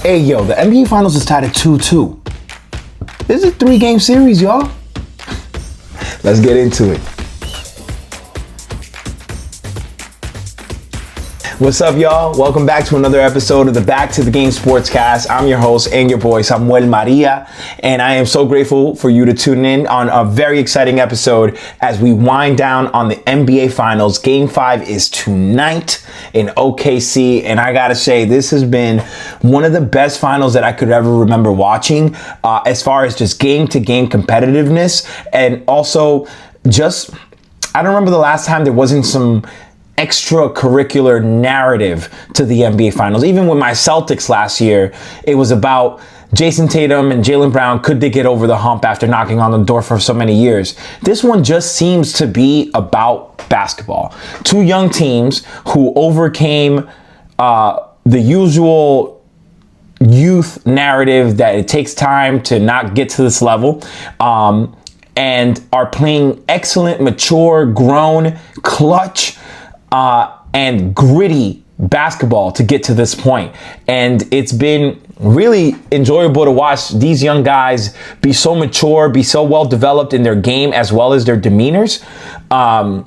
Hey, yo, the NBA Finals is tied at 2-2. This is a 3-game series, y'all. Let's get into it. What's up, y'all? Welcome back to another episode of the Back to the Game Sportscast. I'm your host and your boy, Samuel Maria, and I am so grateful for you to tune in on a very exciting episode as we wind down on the NBA Finals. Game 5 is tonight in OKC, and I gotta say, this has been one of the best finals that I could ever remember watching, as far as just game-to-game competitiveness, and also just, I don't remember the last time there wasn't some extracurricular narrative to the NBA Finals. Even with my Celtics last year, it was about Jason Tatum and Jaylen Brown. Could they get over the hump after knocking on the door for so many years? This one just seems to be about basketball. Two young teams who overcame the usual youth narrative that it takes time to not get to this level, and are playing excellent, mature, grown, clutch, and gritty basketball to get to this point. And it's been really enjoyable to watch these young guys be so mature, be so well developed in their game as well as their demeanors. And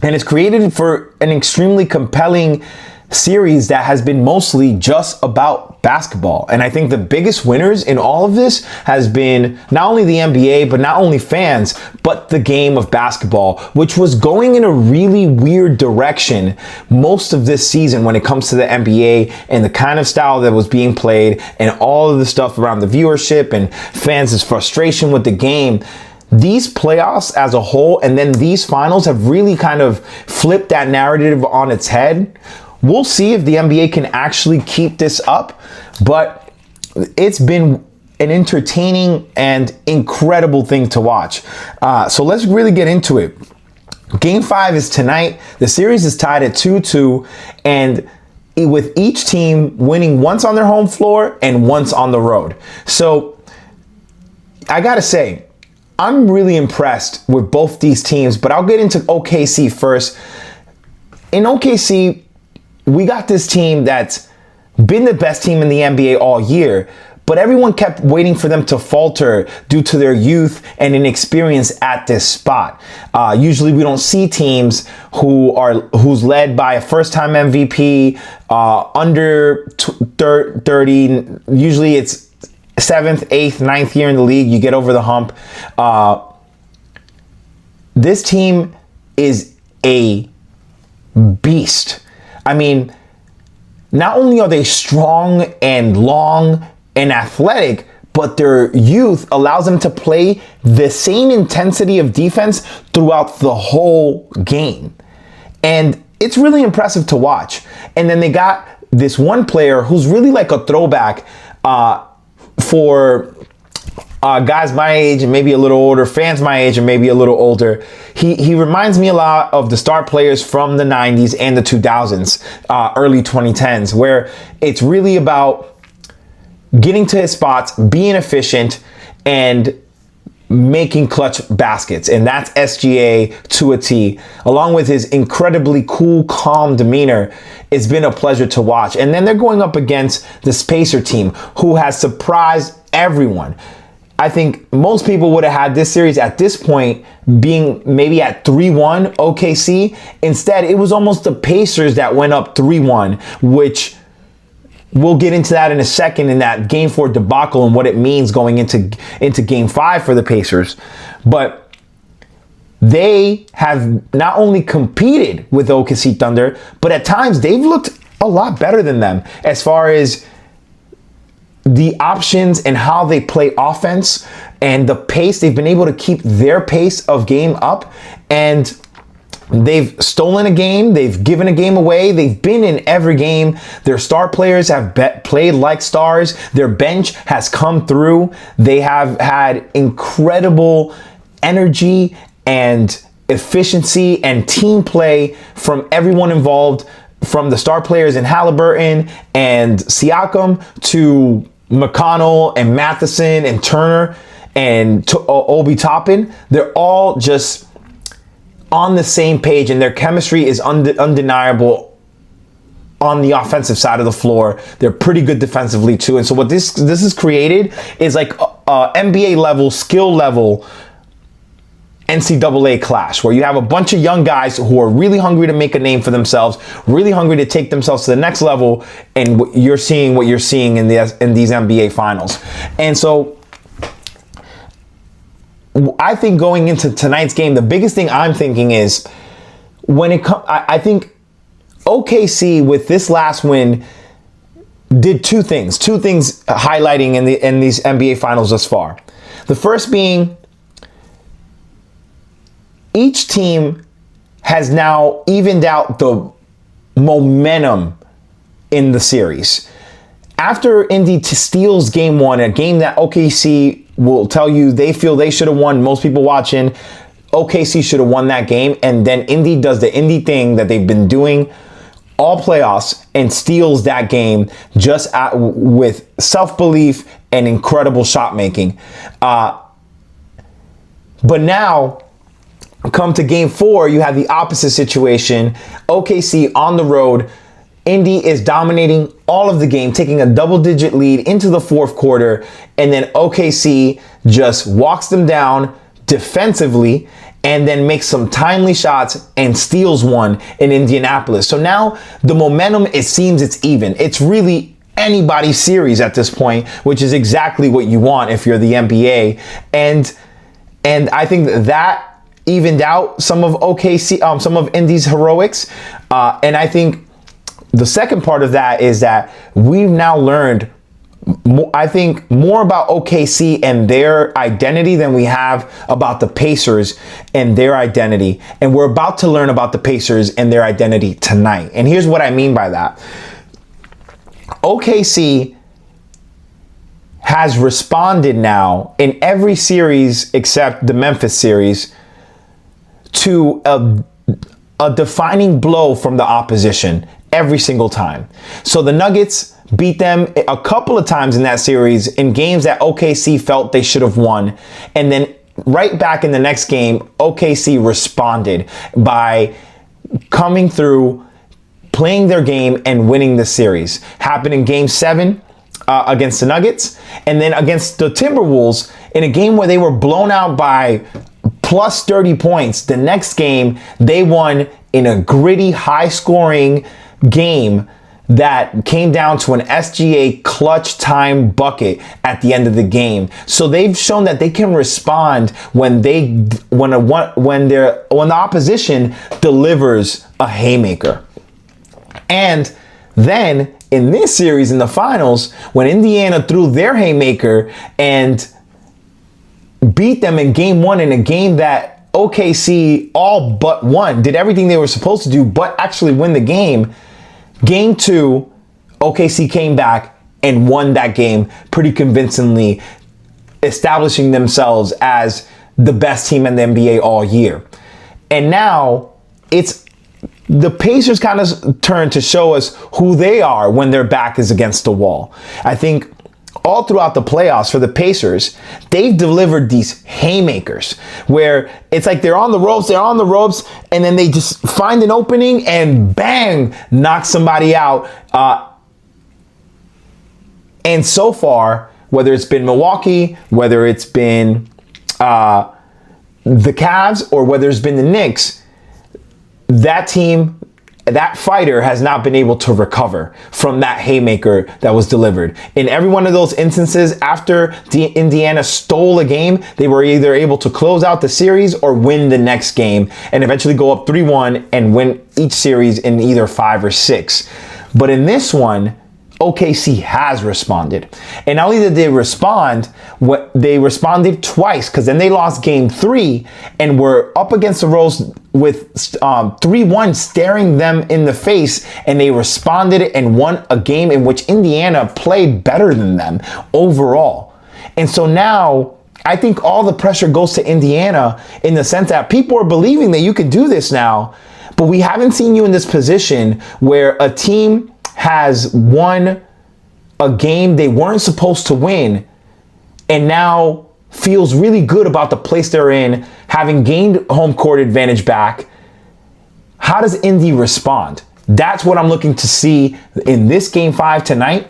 it's created for an extremely compelling series that has been mostly just about basketball. And I think the biggest winners in all of this has been not only the NBA, but not only fans, but the game of basketball, which was going in a really weird direction most of this season when it comes to the NBA and the kind of style that was being played and all of the stuff around the viewership and fans' frustration with the game. These playoffs as a whole, and then these finals have really kind of flipped that narrative on its head. We'll see if the NBA can actually keep this up, but it's been an entertaining and incredible thing to watch. So let's really get into it. Game 5 is tonight. The series is tied at 2-2, and with each team winning once on their home floor and once on the road. So I gotta say, I'm really impressed with both these teams, but I'll get into OKC first. In OKC, we got this team that's been the best team in the NBA all year, but everyone kept waiting for them to falter due to their youth and inexperience at this spot. Usually we don't see teams who's led by a first-time MVP, under 30. Usually it's 7th, 8th, 9th year in the league. You get over the hump. This team is a beast. I mean, not only are they strong and long and athletic, but their youth allows them to play the same intensity of defense throughout the whole game. And it's really impressive to watch. And then they got this one player who's really like a throwback for guys my age and maybe a little older, fans my age and maybe a little older. He reminds me a lot of the star players from the 90s and the 2000s, early 2010s, where it's really about getting to his spots, being efficient, and making clutch baskets. And that's SGA to a T. Along with his incredibly cool, calm demeanor, it's been a pleasure to watch. And then they're going up against the Spacer team, who has surprised everyone. I think most people would have had this series at this point being maybe at 3-1 OKC. Instead, it was almost the Pacers that went up 3-1, which we'll get into that in a second, in that Game 4 debacle and what it means going into Game 5 for the Pacers. But they have not only competed with OKC Thunder, but at times they've looked a lot better than them as far as the options and how they play offense and the pace. They've been able to keep their pace of game up, and they've stolen a game. They've given a game away. They've been in every game. Their star players have played like stars. Their bench has come through. They have had incredible energy and efficiency and team play from everyone involved, from the star players in Halliburton and Siakam to McConnell and Matheson and Turner and Obi Toppin. They're all just on the same page, and their chemistry is undeniable on the offensive side of the floor. They're pretty good defensively too. And so what this has created is like a NBA level, skill level NCAA clash, where you have a bunch of young guys who are really hungry to make a name for themselves, really hungry to take themselves to the next level, and you're seeing what you're seeing in these NBA finals. And so I think going into tonight's game, the biggest thing I'm thinking is when it comes, I think OKC with this last win did two things highlighting in these NBA finals thus far. The first being, each team has now evened out the momentum in the series. After Indy steals game one, a game that OKC will tell you they feel they should have won, most people watching, OKC should have won that game, and then Indy does the Indy thing that they've been doing all playoffs and steals that game just with self-belief and incredible shot making. But now, come to game four, you have the opposite situation. OKC on the road. Indy is dominating all of the game, taking a double-digit lead into the fourth quarter, and then OKC just walks them down defensively and then makes some timely shots and steals one in Indianapolis. So now the momentum, it seems it's even. It's really anybody's series at this point, which is exactly what you want if you're the NBA. And I think that evened out some of OKC, some of Indy's heroics. And I think the second part of that is that we've now learned, I think, more about OKC and their identity than we have about the Pacers and their identity. And we're about to learn about the Pacers and their identity tonight. And here's what I mean by that. OKC has responded now in every series except the Memphis series to a defining blow from the opposition every single time. So the Nuggets beat them a couple of times in that series in games that OKC felt they should have won. And then right back in the next game, OKC responded by coming through, playing their game, and winning the series. Happened in game 7 against the Nuggets, and then against the Timberwolves in a game where they were blown out by plus 30 points. The next game, they won in a gritty, high-scoring game that came down to an SGA clutch time bucket at the end of the game. So they've shown that they can respond when the opposition delivers a haymaker. And then in this series, in the finals, when Indiana threw their haymaker and beat them in game 1 in a game that OKC all but won, did everything they were supposed to do but actually win the game. Game 2, OKC came back and won that game pretty convincingly, establishing themselves as the best team in the NBA all year. And now it's the Pacers kind of turn to show us who they are when their back is against the wall. I think all throughout the playoffs for the Pacers, they've delivered these haymakers where it's like they're on the ropes, and then they just find an opening and bang, knock somebody out. And so far, whether it's been Milwaukee, whether it's been the Cavs, or whether it's been the Knicks, that team, that fighter has not been able to recover from that haymaker that was delivered. In every one of those instances, after Indiana stole a game, they were either able to close out the series or win the next game and eventually go up 3-1 and win each series in either 5 or 6. But in this one, OKC has responded. And not only did they respond, they responded twice, because then they lost game 3 and were up against the ropes with 3-1 staring them in the face, and they responded and won a game in which Indiana played better than them overall. And so now I think all the pressure goes to Indiana in the sense that people are believing that you can do this now, but we haven't seen you in this position where a team has won a game they weren't supposed to win and now feels really good about the place they're in, having gained home court advantage back. How does Indy respond? That's what I'm looking to see in this Game 5 tonight.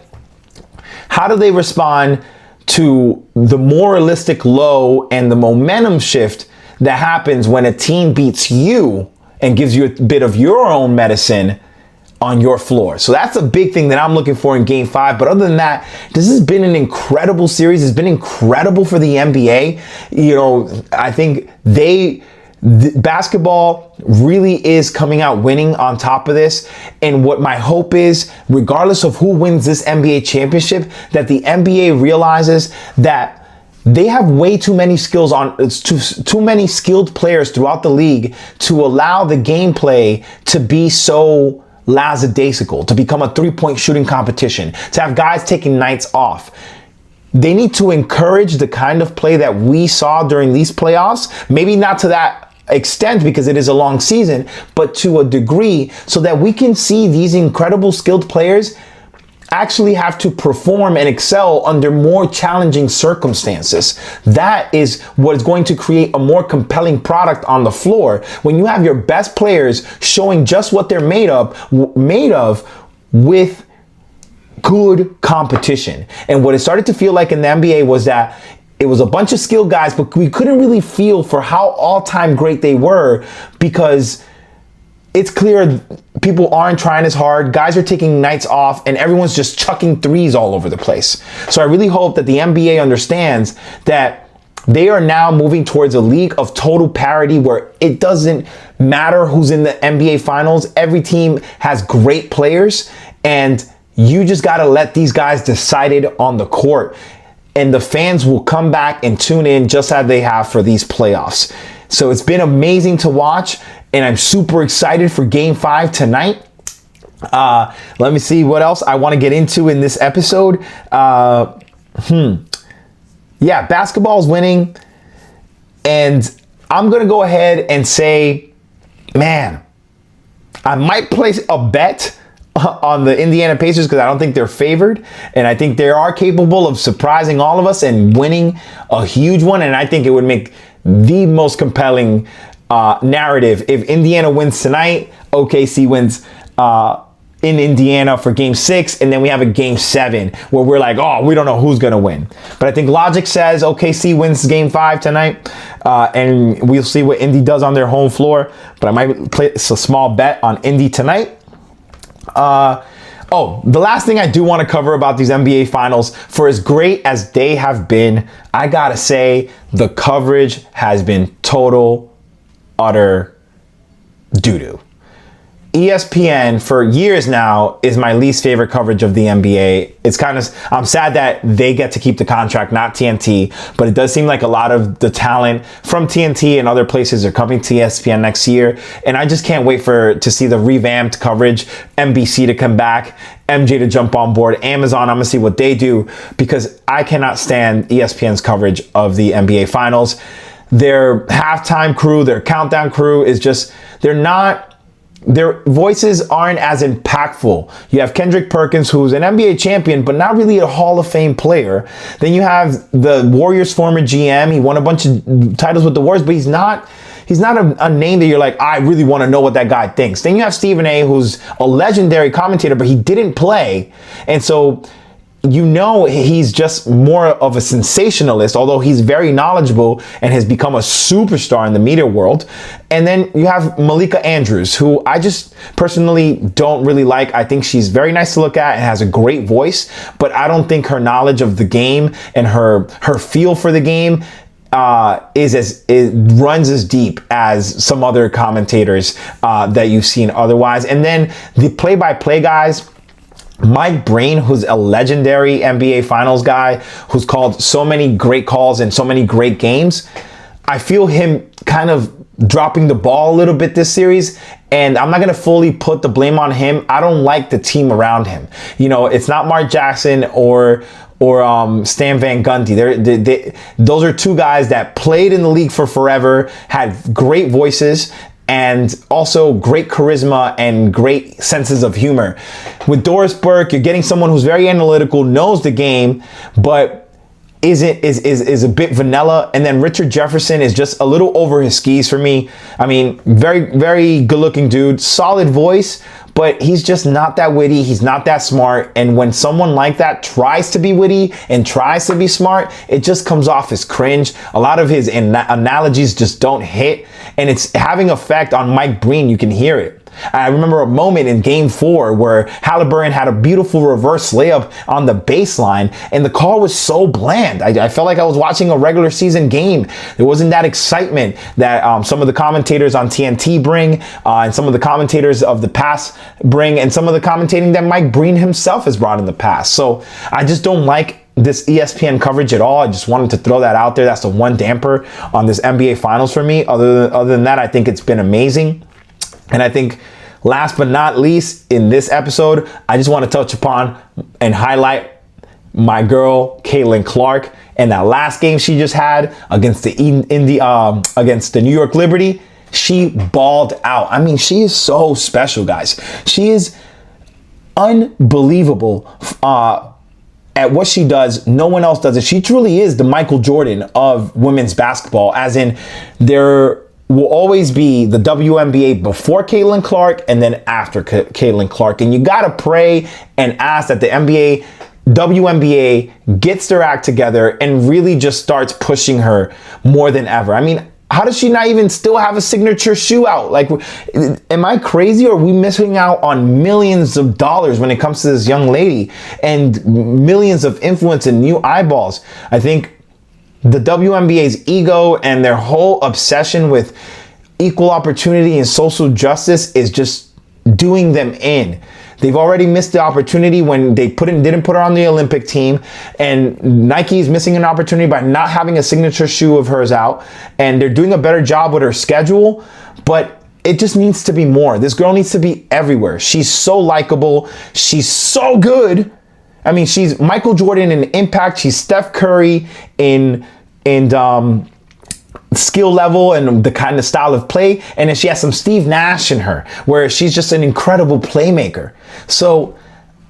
How do they respond to the moralistic low and the momentum shift that happens when a team beats you and gives you a bit of your own medicine on your floor? So that's a big thing that I'm looking for in Game 5. But other than that, this has been an incredible series. It's been incredible for the NBA. You know, I think basketball really is coming out winning on top of this. And what my hope is, regardless of who wins this NBA championship, that the NBA realizes that they have way too many skills too many skilled players throughout the league to allow the gameplay to be so lackadaisical, to become a three-point shooting competition, to have guys taking nights off. They need to encourage the kind of play that we saw during these playoffs, maybe not to that extent because it is a long season, but to a degree, so that we can see these incredible skilled players actually have to perform and excel under more challenging circumstances. That is what is going to create a more compelling product on the floor. When you have your best players showing just what they're made of with good competition. And what it started to feel like in the NBA was that it was a bunch of skilled guys, but we couldn't really feel for how all-time great they were, because it's clear people aren't trying as hard. Guys are taking nights off and everyone's just chucking threes all over the place. So I really hope that the NBA understands that they are now moving towards a league of total parity where it doesn't matter who's in the NBA finals. Every team has great players and you just got to let these guys decide it on the court. And the fans will come back and tune in just as they have for these playoffs. So it's been amazing to watch, and I'm super excited for Game 5 tonight. Let me see what else I want to get into in this episode. Yeah, basketball's winning. And I'm going to go ahead and say, man, I might place a bet on the Indiana Pacers because I don't think they're favored, and I think they are capable of surprising all of us and winning a huge one. And I think it would make the most compelling narrative if Indiana wins tonight, OKC wins in Indiana for Game 6, and then we have a Game 7 where we're like, oh, we don't know who's gonna win. But I think logic says OKC wins Game 5 tonight, and we'll see what Indy does on their home floor. But I might place a small bet on Indy tonight. The last thing I do want to cover about these NBA finals, for as great as they have been, I gotta say the coverage has been total, utter doo-doo. ESPN for years now is my least favorite coverage of the NBA. It's I'm sad that they get to keep the contract, not TNT, but it does seem like a lot of the talent from TNT and other places are coming to ESPN next year. And I just can't wait to see the revamped coverage, NBC to come back, MJ to jump on board, Amazon, I'm gonna see what they do, because I cannot stand ESPN's coverage of the NBA finals. Their halftime crew, their countdown crew is just, their voices aren't as impactful. You have Kendrick Perkins, who's an NBA champion, but not really a Hall of Fame player. Then you have the Warriors' former GM. He won a bunch of titles with the Warriors, but he's not a name that you're like, I really want to know what that guy thinks. Then you have Stephen A., who's a legendary commentator, but he didn't play. And so, he's just more of a sensationalist, although he's very knowledgeable and has become a superstar in the media world. And then you have Malika Andrews, who I just personally don't really like. I think she's very nice to look at and has a great voice, but I don't think her knowledge of the game and her feel for the game runs as deep as some other commentators that you've seen otherwise. And then the play-by-play guys, Mike Breen, who's a legendary NBA Finals guy, who's called so many great calls and so many great games, I feel him kind of dropping the ball a little bit this series, and I'm not going to fully put the blame on him. I don't like the team around him. It's not Mark Jackson or Stan Van Gundy. Those are two guys that played in the league for forever, had great voices, and also great charisma and great senses of humor. With Doris Burke, you're getting someone who's very analytical, knows the game, but is a bit vanilla. And then Richard Jefferson is just a little over his skis for me. I mean, very, very good looking dude, solid voice, but he's just not that witty. He's not that smart. And when someone like that tries to be witty and tries to be smart, it just comes off as cringe. A lot of his analogies just don't hit, and it's having effect on Mike Breen. You can hear it. I remember a moment in Game 4 where Halliburton had a beautiful reverse layup on the baseline, and the call was so bland. I felt like I was watching a regular season game. There wasn't that excitement that some of the commentators on TNT bring, and some of the commentators of the past bring, and some of the commentating that Mike Breen himself has brought in the past. So I just don't like this ESPN coverage at all. I just wanted to throw that out there. That's the one damper on this NBA Finals for me. Other than that, I think it's been amazing. And I think last but not least in this episode, I just want to touch upon and highlight my girl, Caitlin Clark, and that last game she just had against against the New York Liberty. She balled out. I mean, she is so special, guys. She is unbelievable at what she does. No one else does it. She truly is the Michael Jordan of women's basketball, as in there will always be the WNBA before Caitlin Clark and then after Caitlin Clark. And you got to pray and ask that the WNBA gets their act together and really just starts pushing her more than ever. I mean, how does she not even still have a signature shoe out? Like, am I crazy, or are we missing out on millions of dollars when it comes to this young lady and millions of influence and new eyeballs? I think the WNBA's ego and their whole obsession with equal opportunity and social justice is just doing them in. They've already missed the opportunity when they didn't put her on the Olympic team, and Nike is missing an opportunity by not having a signature shoe of hers out, and they're doing a better job with her schedule, but it just needs to be more. This girl needs to be everywhere. She's so likable. She's so good. I mean, she's Michael Jordan in impact. She's Steph Curry in skill level and the kind of style of play. And then she has some Steve Nash in her, where she's just an incredible playmaker. So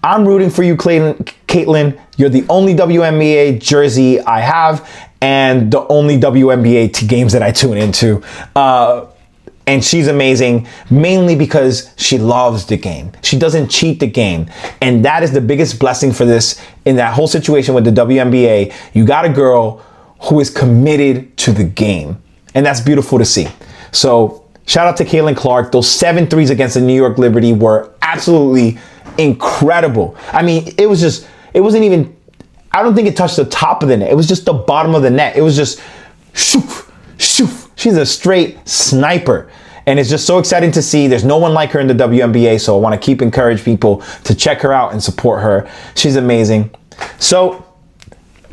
I'm rooting for you, Caitlin. You're the only WNBA jersey I have, and the only WNBA games that I tune into. And she's amazing, mainly because she loves the game. She doesn't cheat the game. And that is the biggest blessing for this in that whole situation with the WNBA. You got a girl who is committed to the game. And that's beautiful to see. So shout out to Caitlin Clark. Those 7 threes against the New York Liberty were absolutely incredible. I mean, it wasn't even, I don't think it touched the top of the net. It was just the bottom of the net. It was just shoof, shoof. She's a straight sniper. And it's just so exciting to see. There's no one like her in the WNBA, so I want to keep encouraging people to check her out and support her. She's amazing. So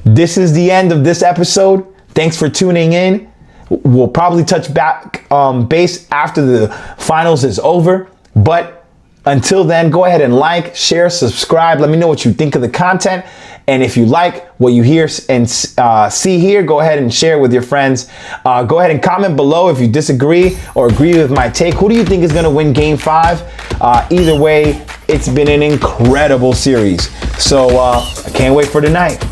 this is the end of this episode. Thanks for tuning in. We'll probably touch back base after the finals is over. But until then, go ahead and like, share, subscribe. Let me know what you think of the content. And if you like what you hear and see here, go ahead and share with your friends. Go ahead and comment below if you disagree or agree with my take. Who do you think is going to win Game 5? Either way, it's been an incredible series. So I can't wait for tonight.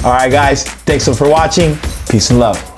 All right, guys. Thanks for watching. Peace and love.